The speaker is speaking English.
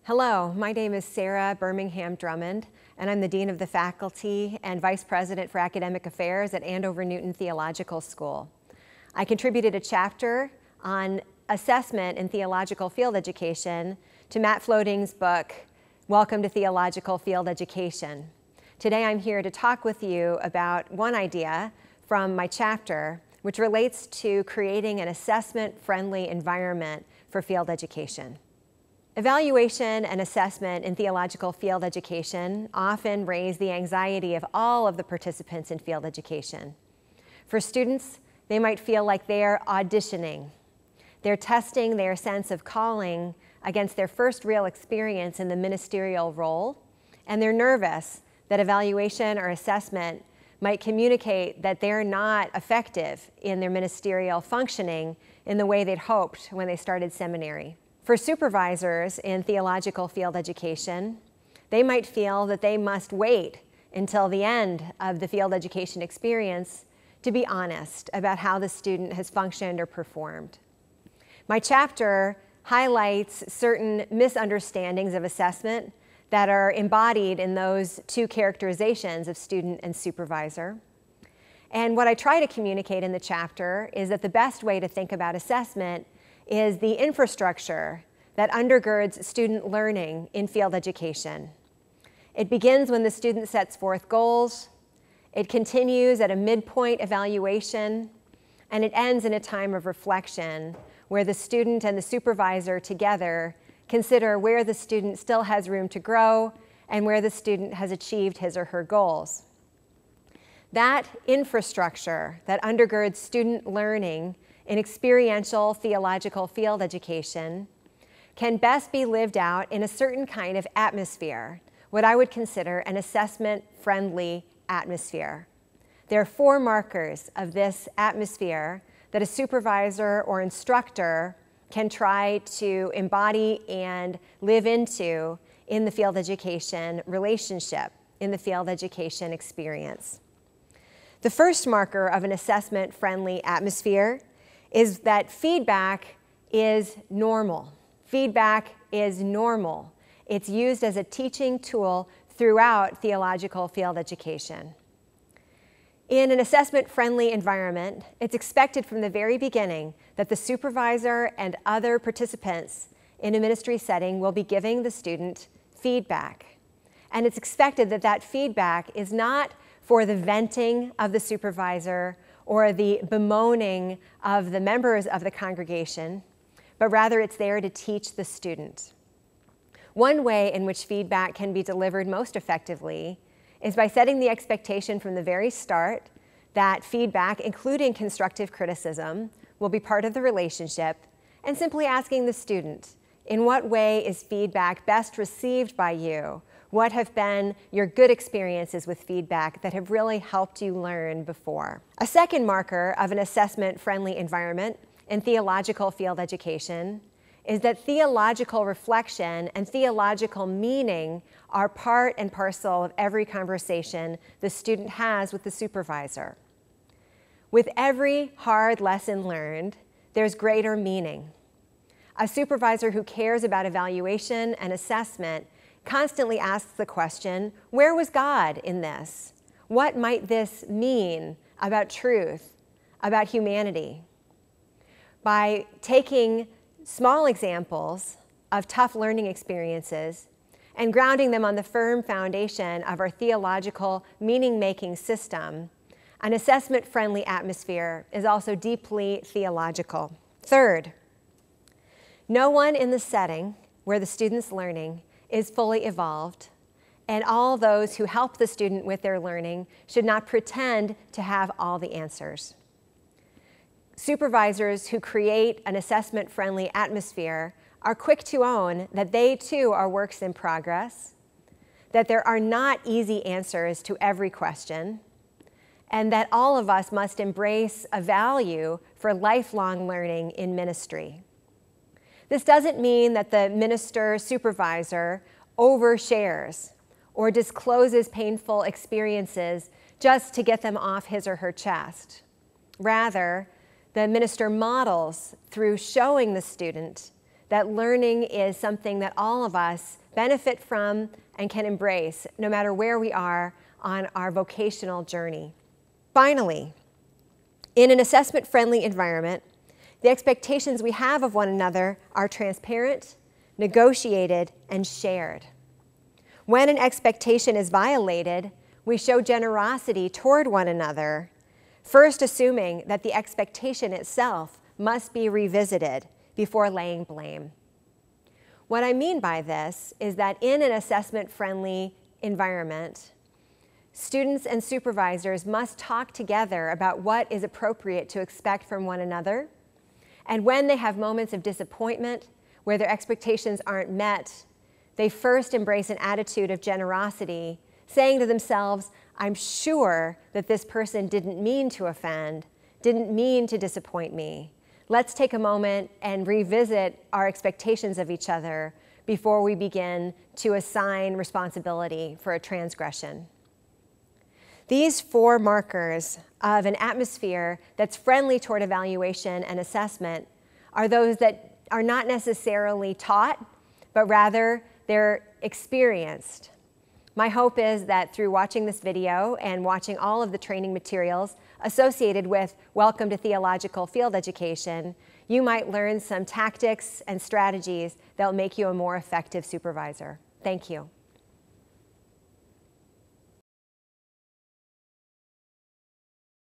Hello, my name is Sarah Birmingham Drummond, and I'm the Dean of the Faculty and Vice President for Academic Affairs at Andover Newton Theological School. I contributed a chapter on assessment in theological field education to Matt Floating's book, Welcome to Theological Field Education. Today I'm here to talk with you about one idea from my chapter, which relates to creating an assessment-friendly environment for field education. Evaluation and assessment in theological field education often raise the anxiety of all of the participants in field education. For students, they might feel like they're auditioning. They're testing their sense of calling against their first real experience in the ministerial role, and they're nervous that evaluation or assessment might communicate that they're not effective in their ministerial functioning in the way they'd hoped when they started seminary. For supervisors in theological field education, they might feel that they must wait until the end of the field education experience to be honest about how the student has functioned or performed. My chapter highlights certain misunderstandings of assessment that are embodied in those two characterizations of student and supervisor. And what I try to communicate in the chapter is that the best way to think about assessment is the infrastructure that undergirds student learning in field education. It begins when the student sets forth goals, it continues at a midpoint evaluation, and it ends in a time of reflection where the student and the supervisor together consider where the student still has room to grow and where the student has achieved his or her goals. That infrastructure that undergirds student learning in experiential theological field education can best be lived out in a certain kind of atmosphere, what I would consider an assessment-friendly atmosphere. There are 4 markers of this atmosphere that a supervisor or instructor can try to embody and live into in the field education relationship, in the field education experience. The first marker of an assessment-friendly atmosphere is that feedback is normal. Feedback is normal. It's used as a teaching tool throughout theological field education. In an assessment-friendly environment, it's expected from the very beginning that the supervisor and other participants in a ministry setting will be giving the student feedback. And it's expected that that feedback is not for the venting of the supervisor or the bemoaning of the members of the congregation, but rather it's there to teach the student. One way in which feedback can be delivered most effectively is by setting the expectation from the very start that feedback, including constructive criticism, will be part of the relationship, and simply asking the student, in what way is feedback best received by you? What have been your good experiences with feedback that have really helped you learn before? A second marker of an assessment-friendly environment in theological field education is that theological reflection and theological meaning are part and parcel of every conversation the student has with the supervisor. With every hard lesson learned, there's greater meaning. A supervisor who cares about evaluation and assessment constantly asks the question, where was God in this? What might this mean about truth, about humanity? By taking small examples of tough learning experiences and grounding them on the firm foundation of our theological meaning-making system, an assessment-friendly atmosphere is also deeply theological. Third, no one in the setting where the student's learning is fully evolved, and all those who help the student with their learning should not pretend to have all the answers. Supervisors who create an assessment-friendly atmosphere are quick to own that they too are works in progress, that there are not easy answers to every question, and that all of us must embrace a value for lifelong learning in ministry. This doesn't mean that the minister-supervisor overshares or discloses painful experiences just to get them off his or her chest. Rather, the minister models through showing the student that learning is something that all of us benefit from and can embrace, no matter where we are on our vocational journey. Finally, in an assessment-friendly environment, the expectations we have of one another are transparent, negotiated, and shared. When an expectation is violated, we show generosity toward one another, first assuming that the expectation itself must be revisited before laying blame. What I mean by this is that in an assessment-friendly environment, students and supervisors must talk together about what is appropriate to expect from one another, and when they have moments of disappointment where their expectations aren't met, they first embrace an attitude of generosity, saying to themselves, I'm sure that this person didn't mean to offend, didn't mean to disappoint me. Let's take a moment and revisit our expectations of each other before we begin to assign responsibility for a transgression. These 4 markers of an atmosphere that's friendly toward evaluation and assessment are those that are not necessarily taught, but rather they're experienced. My hope is that through watching this video and watching all of the training materials associated with Welcome to Theological Field Education, you might learn some tactics and strategies that will make you a more effective supervisor. Thank you.